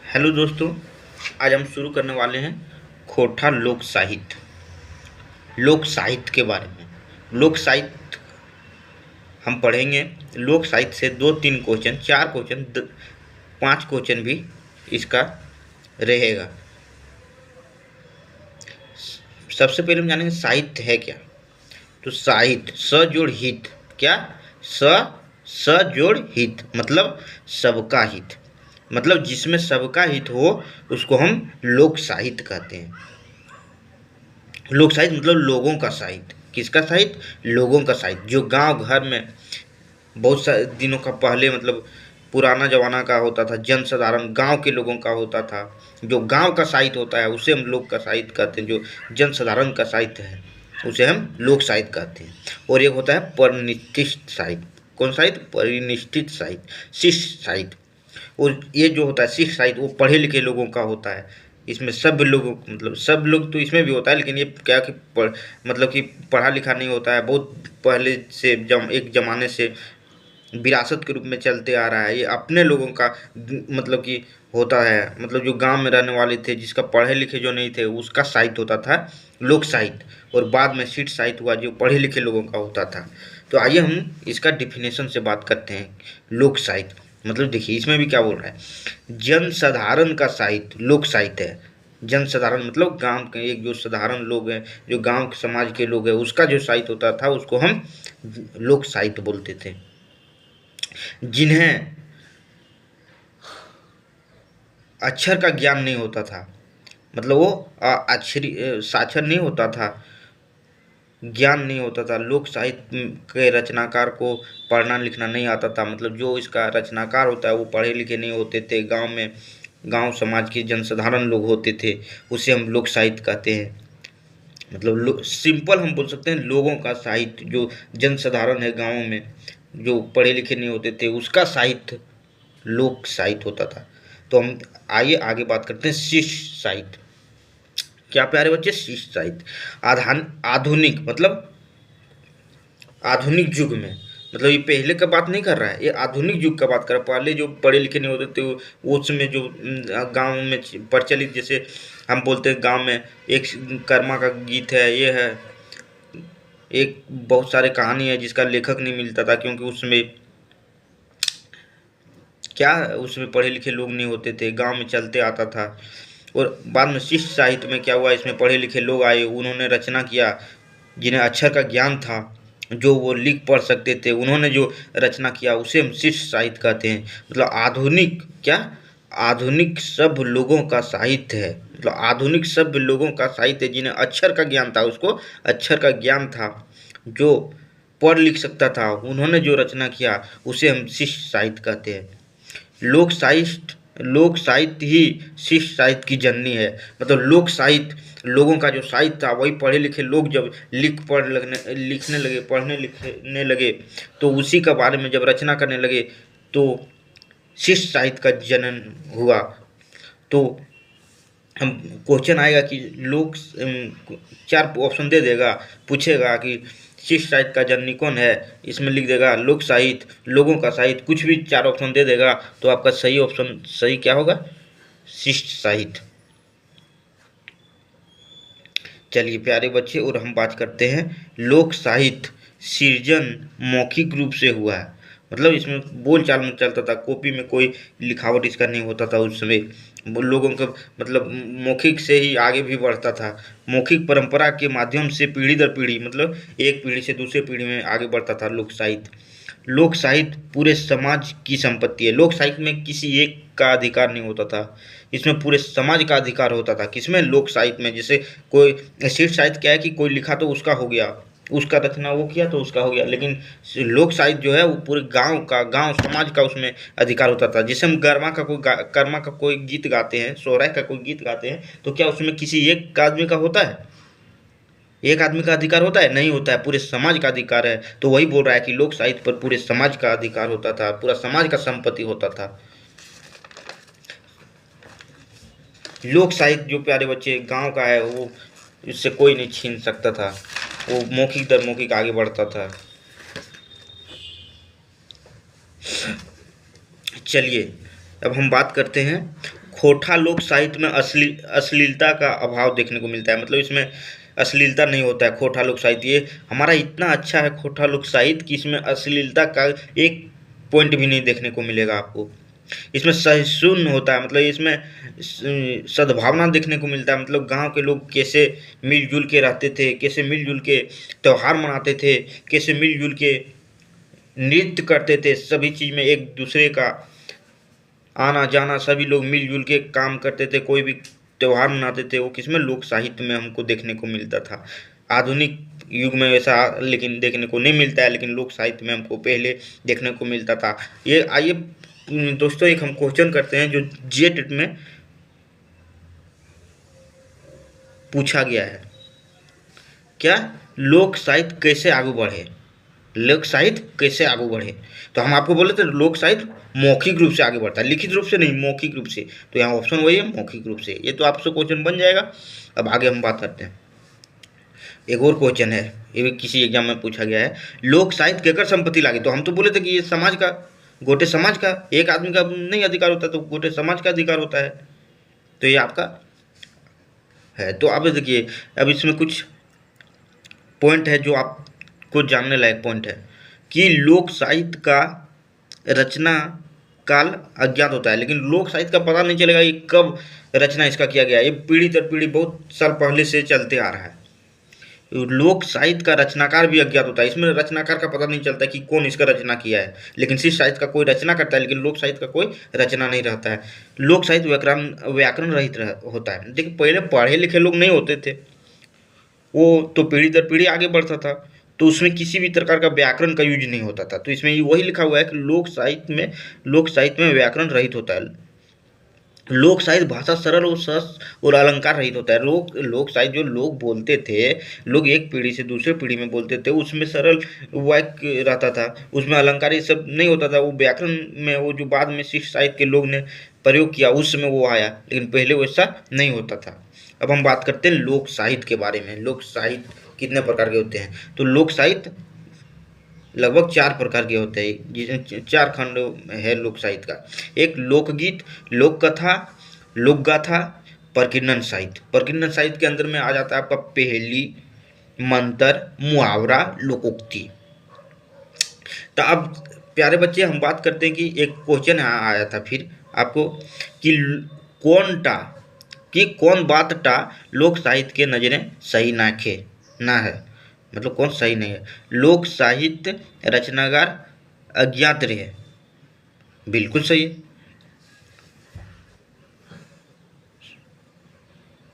Hello दोस्तों, आज हम शुरू करने वाले हैं खोटा लोक साहित्य के बारे में। लोक साहित्य हम पढ़ेंगे। लोक साहित्य से 2-3 क्वेश्चन, 4 क्वेश्चन, 5 क्वेश्चन भी इसका रहेगा। सबसे पहले हम जानेंगे साहित्य है क्या। तो साहित्य स जोड़ हित, क्या स जोड़ हित मतलब सबका हित, मतलब जिसमें सबका हित हो उसको हम लोक साहित्य कहते हैं। लोक साहित्य मतलब लोगों का साहित्य। किसका साहित्य? लोगों का साहित्य। जो गांव घर में बहुत सारे दिनों का पहले, मतलब पुराना जमाना का होता था, जन साधारण गांव के लोगों का होता था। जो गांव का साहित्य होता है उसे हम लोक का साहित्य कहते हैं। जो जन साधारण का साहित्य है उसे हम लोक साहित्य कहते हैं। और एक होता है परिनिष्ठित साहित्य। कौन साहित्य? परिनिष्ठित साहित्य, शिष्ट साहित्य। और ये जो होता है शिष्ट साहित्य वो पढ़े लिखे लोगों का होता है। इसमें सब लोगों, मतलब सब लोग तो इसमें भी होता है, लेकिन ये क्या कि मतलब कि पढ़ा लिखा नहीं होता है। बहुत पहले से एक ज़माने से विरासत के रूप में चलते आ रहा है। ये अपने लोगों का मतलब कि होता है, मतलब जो गांव में रहने वाले थे, जिसका पढ़े लिखे जो नहीं थे, उसका साहित्य होता था लोक साहित्य। और बाद में शिष्ट साहित्य हुआ जो पढ़े लिखे लोगों का होता था। तो आइए हम इसका डिफिनेशन से बात करते हैं। लोक साहित्य मतलब देखिए इसमें भी क्या बोल रहा है, जन साधारण का साहित्य लोक साहित्य है। जन साधारण मतलब गांव के एक जो साधारण लोग हैं, जो गांव के समाज के लोग हैं, उसका जो साहित्य होता था उसको हम लोक साहित्य बोलते थे। जिन्हें अक्षर का ज्ञान नहीं होता था, मतलब वो अक्षरी साक्षर नहीं होता था, ज्ञान नहीं होता था। लोक साहित्य के रचनाकार को पढ़ना लिखना नहीं आता था, मतलब जो इसका रचनाकार होता है वो पढ़े लिखे नहीं होते थे। गांव में गांव समाज के जनसाधारण लोग होते थे, उसे हम लोक साहित्य कहते हैं। मतलब सिंपल हम बोल सकते हैं लोगों का साहित्य। जो जनसाधारण है गाँव में, जो पढ़े लिखे नहीं होते थे, उसका साहित्य लोक साहित्य होता था। तो हम आइए आगे बात करते हैं शिष्ट साहित्य। क्या प्यारे बच्चे, शिष्ट साहित्य आधुनिक मतलब आधुनिक युग में, मतलब ये पहले का बात नहीं कर रहा है, ये आधुनिक युग का बात कर रहा है। पहले जो पढ़े लिखे नहीं होते थे वो उसमें जो गांव में प्रचलित, जैसे हम बोलते हैं गांव में एक कर्मा का गीत है, ये है एक बहुत सारे कहानी है जिसका लेखक नहीं मिलता था, क्योंकि उसमें क्या, उसमें पढ़े लिखे लोग नहीं होते थे, गांव में चलते आता था। और बाद में शिष्ट साहित्य में क्या हुआ, इसमें पढ़े लिखे लोग आए, उन्होंने रचना किया, जिन्हें अक्षर का ज्ञान था, जो वो लिख पढ़ सकते थे, उन्होंने जो रचना किया उसे हम शिष्ट साहित्य कहते हैं। मतलब आधुनिक क्या, आधुनिक सब लोगों का साहित्य है। मतलब आधुनिक सब लोगों का साहित्य, जिन्हें अक्षर का ज्ञान था, उसको अक्षर का ज्ञान था, जो पढ़ लिख सकता था, उन्होंने जो रचना किया उसे हम शिष्ट साहित्य कहते हैं। लोक साहित्य ही शिष्ट साहित्य की जननी है। मतलब लोक साहित्य लोगों का जो साहित्य था, वही पढ़े लिखे लोग जब लिखने लगे, पढ़ने लिखने लगे, तो उसी के बारे में जब रचना करने लगे, तो शिष्ट साहित्य का जनन हुआ। तो हम क्वेश्चन आएगा कि लोग 4 ऑप्शन दे देगा, पूछेगा कि शिष्ट साहित्य का जननी कौन है, इसमें लिख देगा लोक साहित्य, लोगों का साहित्य, कुछ भी 4 ऑप्शन दे देगा, तो आपका सही ऑप्शन सही क्या होगा? शिष्ट साहित्य। चलिए प्यारे बच्चे, और हम बात करते हैं लोक साहित्य सृजन मौखिक रूप से हुआ है। मतलब इसमें बोल चाल में चलता था, कॉपी में कोई लिखावट इसका नहीं होता था उस समय। वो लोगों का मतलब मौखिक से ही आगे भी बढ़ता था। मौखिक परंपरा के माध्यम से पीढ़ी दर पीढ़ी, मतलब एक पीढ़ी से दूसरे पीढ़ी में आगे बढ़ता था लोक साहित्य। लोक साहित्य पूरे समाज की संपत्ति है। लोक साहित्य में किसी एक का अधिकार नहीं होता था, इसमें पूरे समाज का अधिकार होता था। किसमें? लोक साहित्य में। जैसे कोई शिष्ट साहित्य क्या है कि कोई लिखा तो उसका हो गया, उसका रचना वो किया तो उसका हो गया, लेकिन लोक साहित्य जो है वो पूरे गांव समाज का उसमें अधिकार होता था। जैसे हम कर्मा का कोई गीत गाते हैं, सोहराय का कोई गीत गाते हैं, तो क्या उसमें किसी एक आदमी का होता है? एक आदमी का अधिकार होता है? नहीं होता है, पूरे समाज का अधिकार है। तो वही बोल रहा है कि लोक साहित्य पर पूरे समाज का अधिकार होता था, पूरा समाज का संपत्ति होता था। लोक साहित्य जो प्यारे बच्चे गांव का है, वो इससे कोई नहीं छीन सकता था, वो मौखिक दर मौखिक आगे बढ़ता था। चलिए अब हम बात करते हैं खोटा लोक साहित्य में अश्लीलता का अभाव देखने को मिलता है, मतलब इसमें अश्लीलता नहीं होता है। खोटा लोक साहित्य ये हमारा इतना अच्छा है खोटा लोक साहित्य कि इसमें अश्लीलता का एक पॉइंट भी नहीं देखने को मिलेगा आपको। इसमें सहिष्णु होता है, मतलब इसमें सद्भावना देखने को मिलता है, मतलब गांव के लोग कैसे मिलजुल के रहते थे, कैसे मिलजुल के त्यौहार मनाते थे, कैसे मिलजुल के नृत्य करते थे, सभी चीज़ में एक दूसरे का आना जाना, सभी लोग मिलजुल के काम करते थे, कोई भी त्यौहार मनाते थे, वो किसमें लोक साहित्य में हमको देखने को मिलता था। आधुनिक युग में वैसा लेकिन देखने को नहीं मिलता है, लेकिन लोक साहित्य में हमको पहले देखने को मिलता था। ये आइए दोस्तों एक हम क्वेश्चन करते हैं जो जेट में पूछा गया है। क्या लोक साहित्य कैसे आगे बढ़े, लोक साहित्य कैसे आगे बढ़े? तो हम आपको बोले थे लोक साहित्य मौखिक रूप से आगे बढ़ता है, लिखित रूप से नहीं, मौखिक रूप से। तो यहाँ ऑप्शन वही है, मौखिक रूप से। ये तो आपसे क्वेश्चन बन जाएगा। अब आगे हम बात करते हैं। एक और क्वेश्चन है, ये भी किसी एग्जाम में पूछा गया है। लोक साहित्य केकर संपत्ति लागे? तो हम तो बोले थे कि ये समाज का, गोटे समाज का, एक आदमी का नहीं अधिकार होता, तो गोटे समाज का अधिकार होता है। तो ये आपका है। तो अब देखिए, अब इसमें कुछ पॉइंट है जो आपको जानने लायक पॉइंट है कि लोक साहित्य का रचना काल अज्ञात होता है, लेकिन लोक साहित्य का पता नहीं चलेगा कि कब रचना इसका किया गया। ये पीढ़ी दर पीढ़ी बहुत साल पहले से चलते आ रहा है। लोक साहित्य का रचनाकार भी अज्ञात होता है, इसमें रचनाकार का पता नहीं चलता कि कौन इसका रचना किया है, लेकिन शिव साहित्य का कोई रचना करता है, लेकिन लोक साहित्य का कोई रचना नहीं रहता है। लोक साहित्य व्याकरण रहित होता है। देखिए पहले पढ़े लिखे लोग नहीं होते थे, वो तो पीढ़ी दर पीढ़ी आगे बढ़ता था, तो उसमें किसी भी प्रकार का व्याकरण का यूज नहीं होता था। तो इसमें वही लिखा हुआ है कि लोक साहित्य में व्याकरण रहित होता है। लोक साहित्य भाषा सरल और सहज और अलंकार रहित होता है। लोक साहित्य जो लोग बोलते थे, लोग एक पीढ़ी से दूसरे पीढ़ी में बोलते थे, उसमें सरल वाक्य रहता था, उसमें अलंकार ये सब नहीं होता था। वो व्याकरण में वो जो बाद में शिव साहित्य के लोग ने प्रयोग किया उस समय वो आया, लेकिन पहले वैसा नहीं होता था। अब हम बात करते हैं लोक साहित्य के बारे में। लोक साहित्य कितने प्रकार के होते हैं? तो लोक साहित्य लगभग 4 प्रकार के होते हैं, जिसमें 4 खंड है लोक साहित्य का। एक लोकगीत, लोक कथा, लोक गाथा, प्रकीर्णन साहित्य। प्रकीर्णन साहित्य के अंदर में आ जाता है आपका पहेली, मंत्र, मुहावरा, लोकोक्ति। तो अब प्यारे बच्चे हम बात करते हैं कि एक क्वेश्चन आया था फिर आपको कि कौन बात टा लोक साहित्य के नजरें सही ना है, मतलब कौन सही नहीं है। लोक साहित्य रचनाकार अज्ञात रहे, बिल्कुल सही है।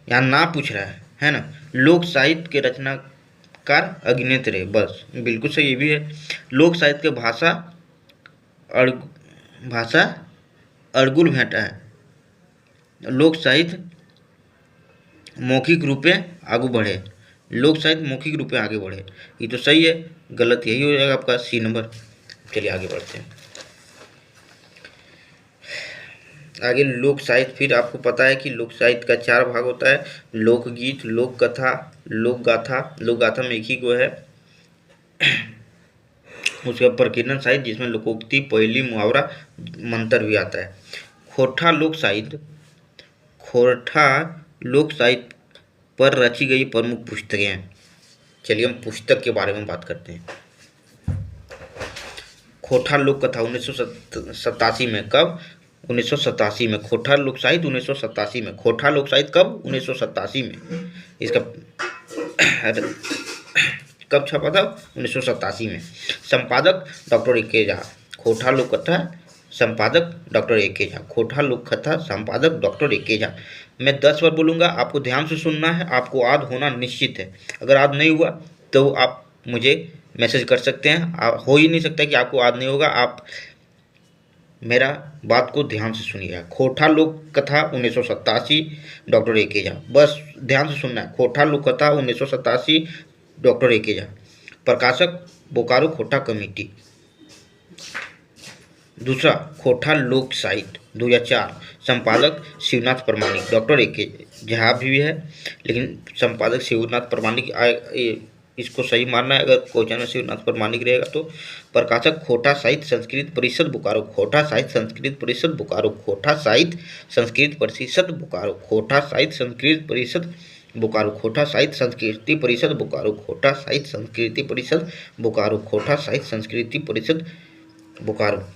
यहाँ ना पूछ रहा है ना। लोक साहित्य के रचनाकार अज्ञात रहे, बस बिल्कुल सही ये भी है। लोक साहित्य के भाषा अड़गुल भेंटा है। लोक साहित्य मौखिक रूपे आगे बढ़े, लोक साहित्य मौखिक रूप में आगे बढ़े, ये तो सही है। गलत यही हो जाएगा आपका सी नंबर। चलिए आगे बढ़ते हैं। आगे लोक साहित्य, फिर आपको पता है कि लोक साहित्य का 4 भाग होता है, लोकगीत, लोक कथा, लोक गाथा। लोक गाथा में एक ही को है। उसके बाद प्रकीर्णन साहित्य जिसमें लोकोक्ति, पहेली, मुहावरा, मंत्र भी आता है। खोटा लोक साहित्य पर रची गई प्रमुख पुस्तकें हैं। चलिए हम पुस्तक के बारे में बात करते हैं। खोटा लोक कथा 1987 में, कब? 1987 में। खोटा लोक साहित्य 1987 में। खोटा लोक साहित्य कब? 1987 में। इसका कब छपा था? 1987 में। संपादक डॉक्टर ए.के. झा। खोटा लोक कथा संपादक डॉक्टर ए.के. झा। खोटा लोक कथा संपादक डॉक्टर ए.के. झा। मैं 10 बार बोलूँगा, आपको ध्यान से सुनना है, आपको याद होना निश्चित है। अगर याद नहीं हुआ तो आप मुझे मैसेज कर सकते हैं। हो ही नहीं सकता कि आपको याद नहीं होगा। आप मेरा बात को ध्यान से सुनिएगा। खोटा लोक कथा 1987 डॉक्टर ए.के. झा, बस ध्यान से सुनना है। खोटा लोक कथा 1987 डॉक्टर ए.के. झा। प्रकाशक बोकारो खोटा कमेटी। दूसरा खोटा लोक साहित्य 2004, संपादक शिवनाथ प्रमाणिक। Doctor A K. झा भी है, लेकिन संपादक शिवनाथ प्रमाणिक इसको सही मानना है। अगर क्वेश्चन में सिर्फ पर मानिक रहेगा तो प्रकाशक खोटा साहित्य संस्कृत परिषद बोकारो, खोटा साहित्य संस्कृत परिषद बोकारो, खोटा साहित्य संस्कृत परिषद बोकारो, खोटा साहित्य संस्कृत परिषद बोकारो, खोटा साहित्य संस्कृति परिषद बोकारो, खोटा साहित्य संस्कृति परिषद बोकारो, खोटा साहित्य संस्कृति परिषद बोकारो।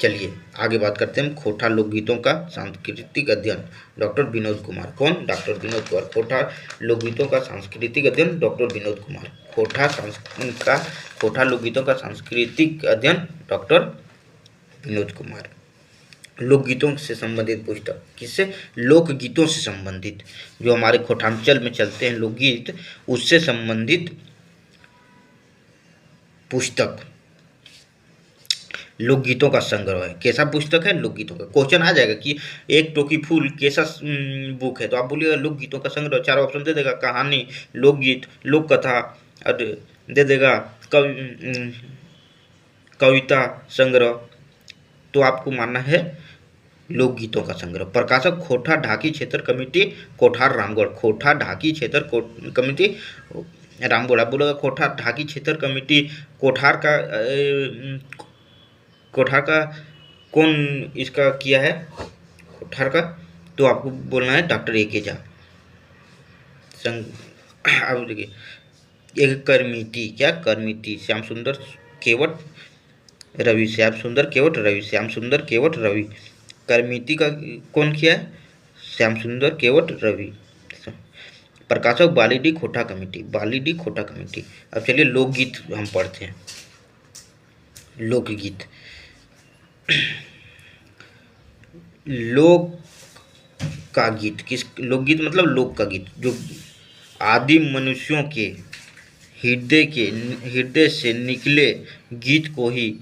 चलिए आगे बात करते हैं खोटा लोकगीतों का सांस्कृतिक अध्ययन, डॉक्टर विनोद कुमार। कौन? डॉक्टर विनोद कुमार। खोटा लोकगीतों का सांस्कृतिक अध्ययन, डॉक्टर विनोद कुमार। खोटा लोकगीतों का सांस्कृतिक अध्ययन, डॉक्टर विनोद कुमार। लोकगीतों से संबंधित पुस्तक, किससे? लोकगीतों से संबंधित, जो हमारे खोटांचल में चलते हैं लोकगीत, उससे संबंधित पुस्तक लोकगीतों का संग्रह है। कैसा पुस्तक है? लोकगीतों का। क्वेश्चन आ जाएगा कि एक टोकी फूल कैसा बुक है, तो आप बोलिएगा लोकगीतों का संग्रह। चार ऑप्शन दे देगा, कहानी, लोकगीत, लोक कथा, और दे देगा कविता संग्रह। तो आपको मानना है लोकगीतों का संग्रह। प्रकाशक खोटा ढाकी क्षेत्र कमेटी, कोठार रामगढ़। खोटा ढाकी क्षेत्र कमेटी रामगढ़। आप बोलेगा खोटा ढाकी क्षेत्र कमेटी कोठार का कौन इसका किया है, कोठार का? तो आपको बोलना है डॉक्टर ए.के. झा। अब देखिए, एक करमिति, क्या करमिति, श्याम सुंदर केवट रवि, श्याम सुंदर केवट रवि, श्याम सुंदर केवट रवि। करमिति का कौन किया है? श्याम सुंदर केवट रवि। प्रकाशक बालीडी खोटा कमेटी, बालीडी खोटा कमेटी। अब चलिए लोकगीत हम पढ़ते हैं। लोकगीत, लोक का गीत, किस? लोकगीत मतलब लोक का गीत, जो आदिम मनुष्यों के हृदय से निकले गीत को ही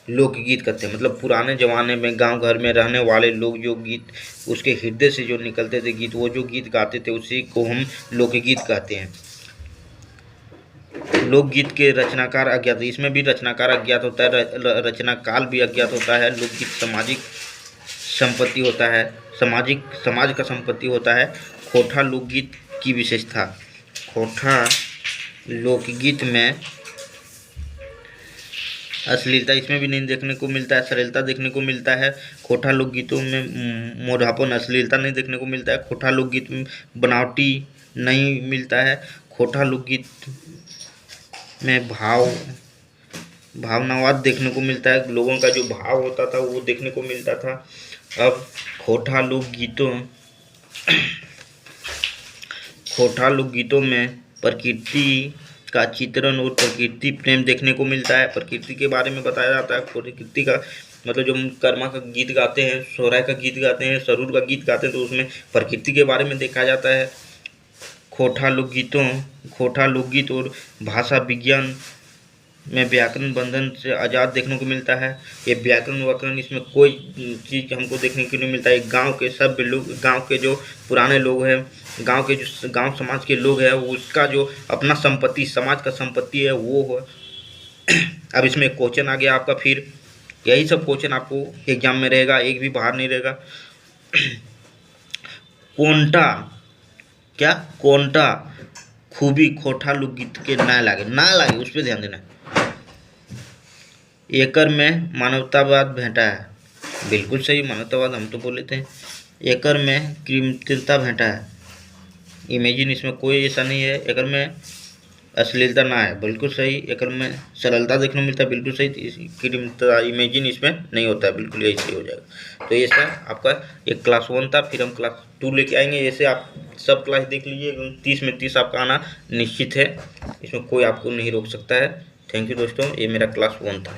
लोकगीत कहते हैं। मतलब पुराने ज़माने में गांव घर में रहने वाले लोग जो गीत उसके हृदय से जो निकलते थे गीत, वो जो गीत गाते थे उसी को हम लोकगीत कहते हैं। लोकगीत के रचनाकार अज्ञात, इसमें भी रचनाकार अज्ञात होता है, रचनाकाल भी अज्ञात होता है। लोकगीत सामाजिक संपत्ति होता है, समाज का संपत्ति होता है। खोटा लोकगीत की विशेषता, खोटा लोकगीत में अश्लीलता इसमें भी नहीं देखने को मिलता है, सरलता देखने को मिलता है। खोटा लोकगीतों में मोढ़ापन, अश्लीलता नहीं देखने को मिलता है। खोटा लोकगीत में बनावटी नहीं मिलता है। खोटा लोकगीत में भावनावाद देखने को मिलता है, लोगों का जो भाव होता था वो देखने को मिलता था। अब खोटा लोकगीतों में प्रकृति का चित्रण और प्रकृति प्रेम देखने को मिलता है। प्रकृति के बारे में बताया जाता है। प्रकृति का मतलब जो कर्मा का गीत गाते हैं, सोहराय का गीत गाते हैं, सरूर का गीत गाते हैं, तो उसमें प्रकृति के बारे में देखा जाता है। खोटा लोकगीत और भाषा विज्ञान में व्याकरण बंधन से आज़ाद देखने को मिलता है। ये व्याकरण इसमें कोई चीज़ हमको देखने को नहीं मिलता है। गांव के सभ्य लोग, गांव के जो पुराने लोग हैं, गांव समाज के लोग हैं, उसका जो अपना संपत्ति, समाज का संपत्ति है वो है। अब इसमें क्वेश्चन आ गया आपका, फिर यही सब क्वेश्चन आपको एग्जाम में रहेगा, एक भी बाहर नहीं रहेगा। कोंटा खूबी खोटा लोकगीत के ना लागे, उस पर ध्यान देना। एकर में मानवतावाद भेंटा है, बिल्कुल सही, मानवतावाद हम तो बोले थे। एकर में कृत्रिमता भेंटा है, इमेजिन इसमें कोई ऐसा नहीं है। एकर में अश्लीलता ना है, बिल्कुल सही। एकर में सरलता देखने को मिलता है, बिल्कुल सही। कृत्रिमता इमेजिन इसमें नहीं होता है, बिल्कुल यही सही हो जाएगा। तो ये सब आपका एक क्लास 1 था, फिर हम क्लास 2 लेके आएंगे। जैसे आप सब क्लास देख लीजिए, 30 में 30 आपका आना निश्चित है, इसमें कोई आपको नहीं रोक सकता है। थैंक यू दोस्तों, ये मेरा क्लास 1 था।